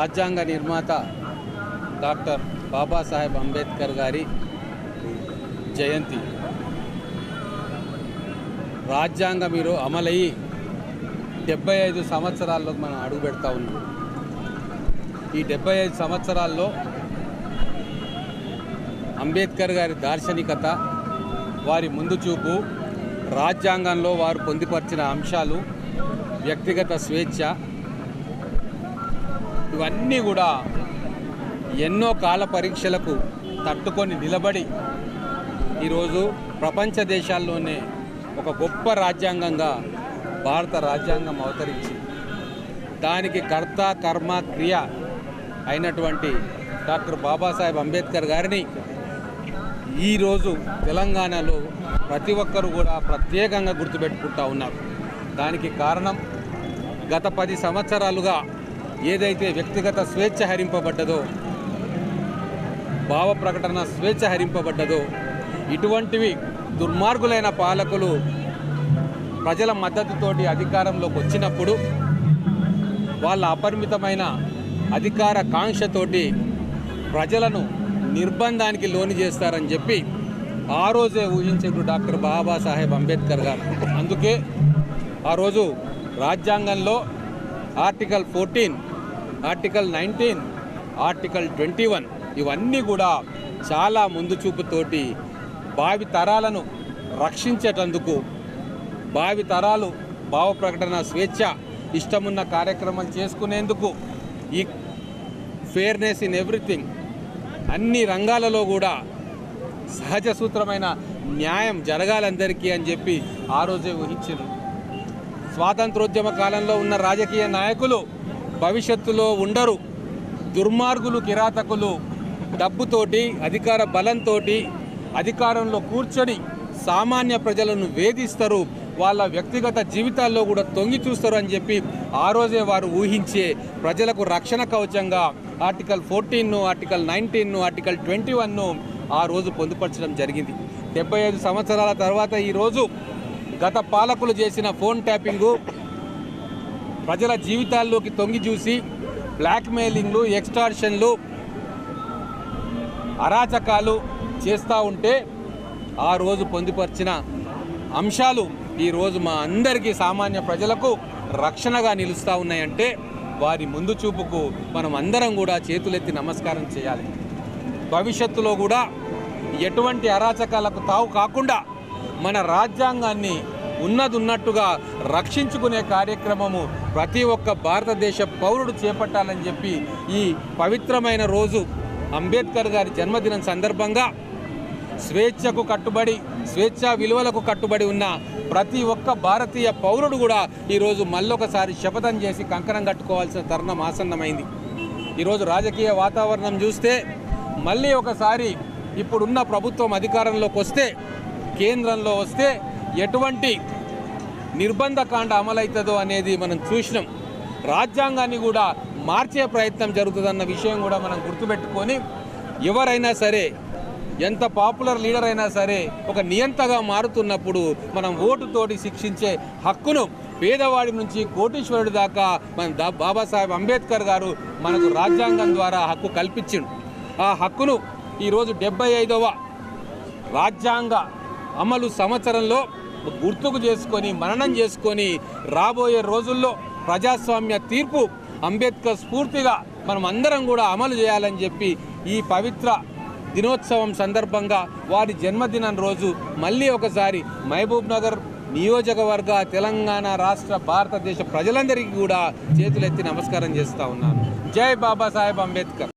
రాజ్యాంగ నిర్మాత డాక్టర్ బాబాసాహెబ్ అంబేద్కర్ గారి జయంతి. రాజ్యాంగం మీరు అమలయ్యి 75 సంవత్సరాల్లో మనం అడుగు పెడతా ఉన్నాం. ఈ 75 సంవత్సరాల్లో అంబేద్కర్ గారి దార్శనికత, వారి ముందు చూపు, రాజ్యాంగంలో వారు పొందుపరిచిన అంశాలు, వ్యక్తిగత స్వేచ్ఛ, ఇవన్నీ కూడా ఎన్నో కాల పరీక్షలకు తట్టుకొని నిలబడి ఈరోజు ప్రపంచ దేశాల్లోనే ఒక గొప్ప రాజ్యాంగంగా భారత రాజ్యాంగం అవతరించింది. దానికి కర్త కర్మ క్రియ అయినటువంటి డాక్టర్ బాబాసాహెబ్ అంబేద్కర్ గారిని ఈరోజు తెలంగాణలో ప్రతి ఒక్కరు కూడా ప్రత్యేకంగా గుర్తుపెట్టుకుంటూ ఉన్నారు. దానికి కారణం గత 10 సంవత్సరాలుగా ఏదైతే వ్యక్తిగత స్వేచ్ఛ హరింపబడ్డదో, భావ ప్రకటన స్వేచ్ఛ హరింపబడ్డదో, ఇటువంటివి దుర్మార్గులైన పాలకులు ప్రజల మద్దతుతోటి అధికారంలోకి వచ్చినప్పుడు వాళ్ళ అపరిమితమైన అధికార కాంక్షతోటి ప్రజలను నిర్బంధానికి లోను చేస్తారని చెప్పి ఆ రోజే ఊహించారు డాక్టర్ బాబాసాహెబ్ అంబేద్కర్ గారు. అందుకే ఆ రోజు రాజ్యాంగంలో ఆర్టికల్ 14, ఆర్టికల్ 19, ఆర్టికల్ 21 ఇవన్నీ కూడా చాలా ముందు చూపుతోటి భావి తరాలను రక్షించేటందుకు, భావి తరాలు భావ ప్రకటన స్వేచ్ఛ, ఇష్టమున్న కార్యక్రమాలు చేసుకునేందుకు, ఈ ఫెయిర్నెస్ ఇన్ ఎవ్రీథింగ్, అన్ని రంగాలలో కూడా సహజ సూత్రమైన న్యాయం జరగాలందరికీ అని చెప్పి ఆ రోజే ఊహించారు. స్వాతంత్రోద్యమ కాలంలో ఉన్న రాజకీయ నాయకులు భవిష్యత్తులో ఉండరు. దుర్మార్గులు, కిరాతకులు డబ్బుతోటి, అధికార బలంతో అధికారంలో కూర్చొని సామాన్య ప్రజలను వేధిస్తారు, వాళ్ళ వ్యక్తిగత జీవితాల్లో కూడా తొంగి చూస్తారు అని చెప్పి ఆ రోజే వారు ఊహించే ప్రజలకు రక్షణ కవచంగా ఆర్టికల్ 14, ఆర్టికల్ 19, ఆర్టికల్ 21 ఆ రోజు పొందుపరచడం జరిగింది. 75 సంవత్సరాల తర్వాత ఈరోజు గత పాలకులు చేసిన ఫోన్ ట్యాపింగు, ప్రజల జీవితాల్లోకి తొంగి చూసి బ్లాక్మెయిలింగ్లు, ఎక్స్టార్షన్లు, అరాచకాలు చేస్తూ ఉంటే ఆ రోజు పొందుపరిచిన అంశాలు ఈరోజు మా అందరికీ సామాన్య ప్రజలకు రక్షణగా నిలుస్తూ ఉన్నాయంటే వారి ముందు చూపుకు మనం అందరం కూడా చేతులెత్తి నమస్కారం చేయాలి. భవిష్యత్తులో కూడా ఎటువంటి అరాచకాలకు తావు కాకుండా మన రాజ్యాంగాన్ని ఉన్నట్టుగా రక్షించుకునే కార్యక్రమము ప్రతి ఒక్క భారతదేశ పౌరుడు చేపట్టాలని చెప్పి ఈ పవిత్రమైన రోజు అంబేద్కర్ గారి జన్మదినం సందర్భంగా స్వేచ్ఛకు కట్టుబడి, స్వేచ్ఛా విలువలకు కట్టుబడి ఉన్న ప్రతి ఒక్క భారతీయ పౌరుడు కూడా ఈరోజు మళ్ళొకసారి శపథం చేసి కంకణం కట్టుకోవాల్సిన తరుణం ఆసన్నమైంది. ఈరోజు రాజకీయ వాతావరణం చూస్తే మళ్ళీ ఒకసారి ఇప్పుడున్న ప్రభుత్వం అధికారంలోకి వస్తే, కేంద్రంలో వస్తే ఎటువంటి నిర్బంధకాండ అమలవుతుందో అనేది మనం చూసినాం. రాజ్యాంగాన్ని కూడా మార్చే ప్రయత్నం జరుగుతుందన్న విషయం కూడా మనం గుర్తుపెట్టుకొని, ఎవరైనా సరే, ఎంత పాపులర్ లీడర్ అయినా సరే ఒక నియంతగా మారుతున్నప్పుడు మనం ఓటుతోటి శిక్షించే హక్కును పేదవాడి నుంచి కోటీశ్వరుడి దాకా మన బాబాసాహెబ్ అంబేద్కర్ గారు మనకు రాజ్యాంగం ద్వారా హక్కు కల్పించిండు. ఆ హక్కును ఈరోజు 75వ రాజ్యాంగ అమలు సంవత్సరంలో గుర్తుకు చేసుకొని, మననం చేసుకొని రాబోయే రోజుల్లో ప్రజాస్వామ్య తీర్పు అంబేద్కర్ స్ఫూర్తిగా మనం అందరం కూడా అమలు చేయాలని చెప్పి ఈ పవిత్ర దినోత్సవం సందర్భంగా వారి జన్మదినం రోజు మళ్ళీ ఒకసారి మహబూబ్ నగర్ నియోజకవర్గ, తెలంగాణ రాష్ట్ర, భారతదేశ ప్రజలందరికీ కూడా చేతులెత్తి నమస్కారం చేస్తూ ఉన్నాను. జై బాబాసాహెబ్ అంబేద్కర్.